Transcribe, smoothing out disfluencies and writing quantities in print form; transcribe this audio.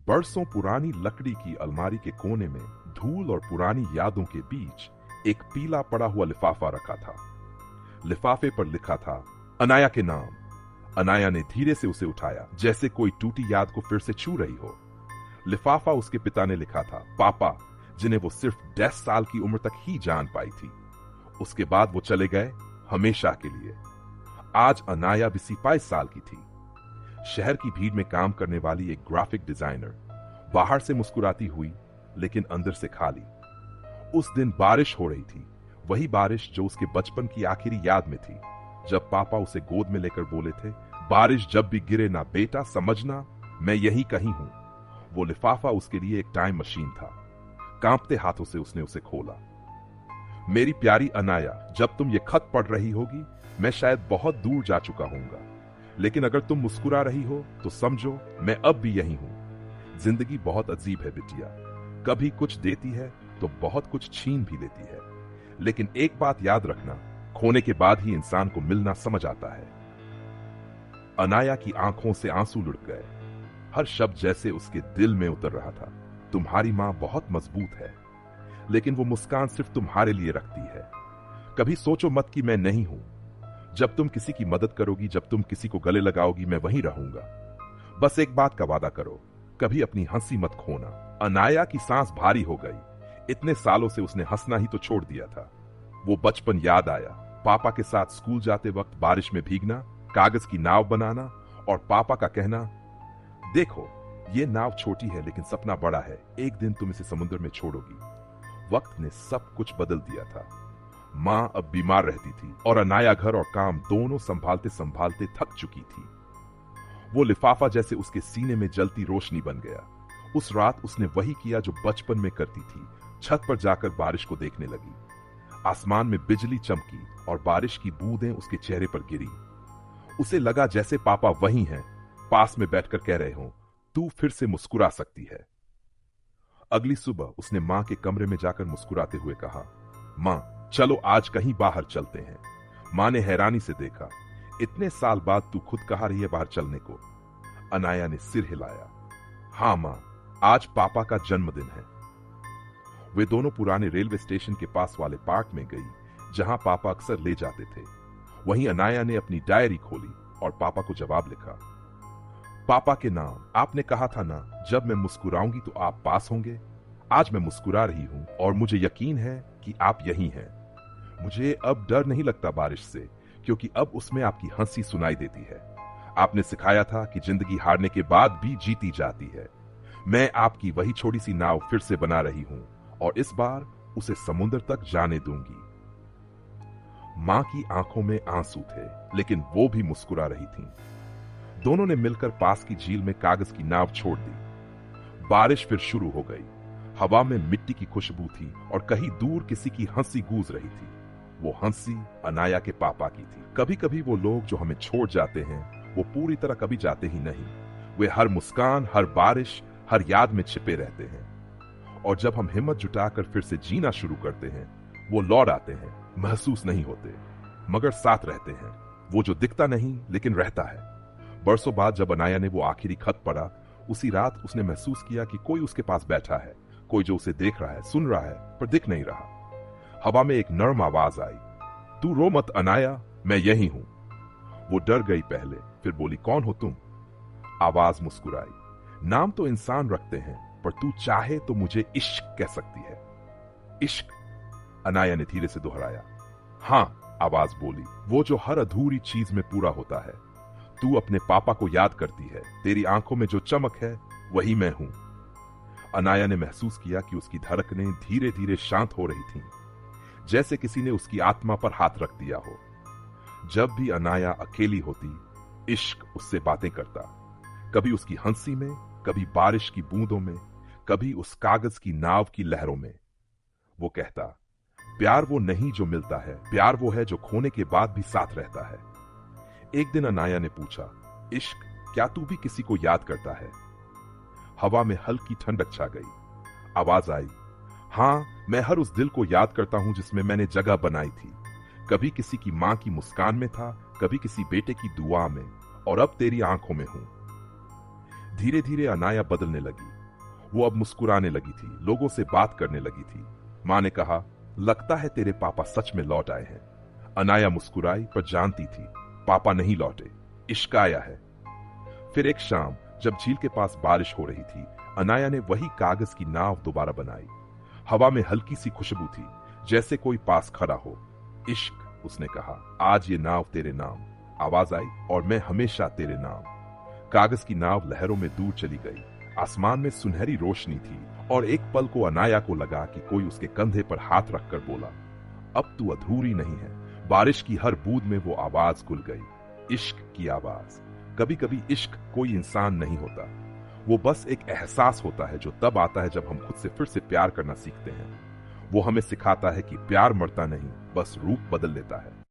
बरसों पुरानी लकड़ी की अलमारी के कोने में धूल और पुरानी यादों के बीच एक पीला पड़ा हुआ लिफाफा रखा था। लिफाफे पर लिखा था अनाया के नाम। अनाया ने धीरे से उसे उठाया, जैसे कोई टूटी याद को फिर से छू रही हो। लिफाफा उसके पिता ने लिखा था, पापा, जिन्हें वो सिर्फ 10 साल की उम्र तक ही जान पाई थी। उसके बाद वो चले गए, हमेशा के लिए। आज अनाया भी 22 साल की थी। शहर की भीड़ में काम करने वाली एक ग्राफिक डिजाइनर, बाहर से मुस्कुराती हुई लेकिन अंदर से खाली। उस दिन बारिश हो रही थी, वही बारिश जो उसके बचपन की आखिरी याद में थी, जब पापा उसे गोद में लेकर बोले थे, बारिश जब भी गिरे ना बेटा, समझना मैं यहीं कहीं हूं। वो लिफाफा उसके लिए एक टाइम मशीन था। कांपते हाथों से उसने उसे खोला। मेरी प्यारी अनाया, जब तुम ये खत पढ़ रही होगी, मैं शायद बहुत दूर जा चुका हूंगा, लेकिन अगर तुम मुस्कुरा रही हो तो समझो मैं अब भी यहीं हूं। जिंदगी बहुत अजीब है बिटिया, कभी कुछ देती है तो बहुत कुछ छीन भी लेती है, लेकिन एक बात याद रखना, खोने के बाद ही इंसान को मिलना समझ आता है। अनाया की आंखों से आंसू लुढ़क गए। हर शब्द जैसे उसके दिल में उतर रहा था। तुम्हारी मां बहुत मजबूत है, लेकिन वो मुस्कान सिर्फ तुम्हारे लिए रखती है। कभी सोचो मत कि मैं नहीं हूं। जब तुम किसी की मदद करोगी, जब तुम किसी को गले लगाओगी, मैं वहीं रहूंगा। बस एक बात का वादा करो, कभी अपनी हंसी मत खोना। अनाया की सांस भारी हो गई। इतने सालों से उसने हंसना ही तो छोड़ दिया था। वो बचपन याद आया, पापा के साथ स्कूल जाते वक्त बारिश में भीगना, कागज की नाव बनाना, और पापा का कहना, देखो ये नाव छोटी है लेकिन सपना बड़ा है, एक दिन तुम इसे समुद्र में छोड़ोगी। वक्त ने सब कुछ बदल दिया था। मां अब बीमार रहती थी और अनाया घर और काम दोनों संभालते संभालते थक चुकी थी। वो लिफाफा जैसे उसके सीने में जलती रोशनी बन गया। उस रात उसने वही किया जो बचपन में करती थी। छत पर जाकर बारिश को देखने लगी। आसमान में बिजली चमकी और बारिश की बूंदें उसके चेहरे पर गिरी। उसे लगा जैसे पापा वहीं हैं, पास में बैठकर कह रहे हों, तू फिर से मुस्कुरा सकती है। अगली सुबह उसने मां के कमरे में जाकर मुस्कुराते हुए कहा, मां, चलो आज कहीं बाहर चलते हैं। मां ने हैरानी से देखा, इतने साल बाद तू खुद कहा रही है बाहर चलने को? अनाया ने सिर हिलाया। हां मां, आज पापा का जन्मदिन है। वे दोनों पुराने रेलवे स्टेशन के पास वाले पार्क में गई, जहां पापा अक्सर ले जाते थे। वहीं अनाया ने अपनी डायरी खोली और पापा को जवाब लिखा। पापा के नाम, आपने कहा था ना, जब मैं मुस्कुराऊंगी तो आप पास होंगे। आज मैं मुस्कुरा रही हूं और मुझे यकीन है कि आप यहीं हैं। मुझे अब डर नहीं लगता बारिश से, क्योंकि अब उसमें आपकी हंसी सुनाई देती है। आपने सिखाया था कि जिंदगी हारने के बाद भी जीती जाती है। मैं आपकी वही छोटी सी नाव फिर से बना रही हूं और इस बार उसे समुद्र तक जाने दूंगी। मां की आंखों में आंसू थे, लेकिन वो भी मुस्कुरा रही थीं। दोनों ने मिलकर पास की झील में कागज की नाव छोड़ दी। बारिश फिर शुरू हो गई। हवा में मिट्टी की खुशबू थी और कहीं दूर किसी की हंसी गूंज रही थी। वो हंसी अनाया के पापा की थी। कभी कभी वो लोग जो हमें छोड़ जाते हैं, वो पूरी तरह कभी जाते ही नहीं। वे हर मुस्कान, हर बारिश, हर याद में छिपे रहते हैं। और जब हम हिम्मत जुटाकर फिर से जीना शुरू करते हैं, वो लौट आते हैं। महसूस नहीं होते, मगर साथ रहते हैं। वो जो दिखता नहीं लेकिन रहता है। बरसों बाद जब अनाया ने वो आखिरी खत पढ़ा, उसी रात उसने महसूस किया कि कोई उसके पास बैठा है, कोई जो उसे देख रहा है, सुन रहा है, पर दिख नहीं रहा। हवा में एक नर्म आवाज आई, तू रो मत अनाया, मैं यही हूं। वो डर गई पहले, फिर बोली, कौन हो तुम? आवाज मुस्कुराई, नाम तो इंसान रखते हैं, पर तू चाहे तो मुझे इश्क कह सकती है। इश्क? अनाया ने धीरे से दोहराया। हां, आवाज बोली, वो जो हर अधूरी चीज में पूरा होता है। तू अपने पापा को याद करती है, तेरी आंखों में जो चमक है वही मैं हूं। अनाया ने महसूस किया कि उसकी धड़कनें धीरे धीरे शांत हो रही थीं, जैसे किसी ने उसकी आत्मा पर हाथ रख दिया हो। जब भी अनाया अकेली होती, इश्क उससे बातें करता, कभी उसकी हंसी में, कभी बारिश की बूंदों में, कभी उस कागज की नाव की लहरों में। वो कहता, प्यार वो नहीं जो मिलता है, प्यार वो है जो खोने के बाद भी साथ रहता है। एक दिन अनाया ने पूछा, इश्क, क्या तू भी किसी को याद करता है? हवा में हल्की ठंडक छा गई। आवाज आई, हां, मैं हर उस दिल को याद करता हूं जिसमें मैंने जगह बनाई थी। कभी किसी की मां की मुस्कान में था, कभी किसी बेटे की दुआ में, और अब तेरी आंखों में हूं। धीरे धीरे अनाया बदलने लगी। वो अब मुस्कुराने लगी थी, लोगों से बात करने लगी थी। माँ ने कहा, लगता है तेरे पापा सच में लौट आए हैं। अनाया मुस्कुराई, पर जानती थी पापा नहीं लौटे, इश्क आया है। फिर एक शाम जब झील के पास बारिश हो रही थी, अनाया ने वही कागज की नाव दोबारा बनाई। हवा में हल्की सी खुशबू थी, जैसे कोई पास खड़ा हो। इश्क, उसने कहा, आज ये नाव तेरे नाम। आवाज आई, और मैं हमेशा तेरे नाम। कागज की नाव लहरों में दूर चली गई। आसमान में सुनहरी रोशनी थी, और एक पल को अनाया को लगा कि कोई उसके कंधे पर हाथ रखकर बोला, अब तू अधूरी नहीं है। बारिश की हर बूंद में वो आवाज घुल गई, इश्क की आवाज। कभी कभी इश्क कोई इंसान नहीं होता, वो बस एक एहसास होता है जो तब आता है जब हम खुद से फिर से प्यार करना सीखते हैं। वो हमें सिखाता है कि प्यार मरता नहीं, बस रूप बदल लेता है।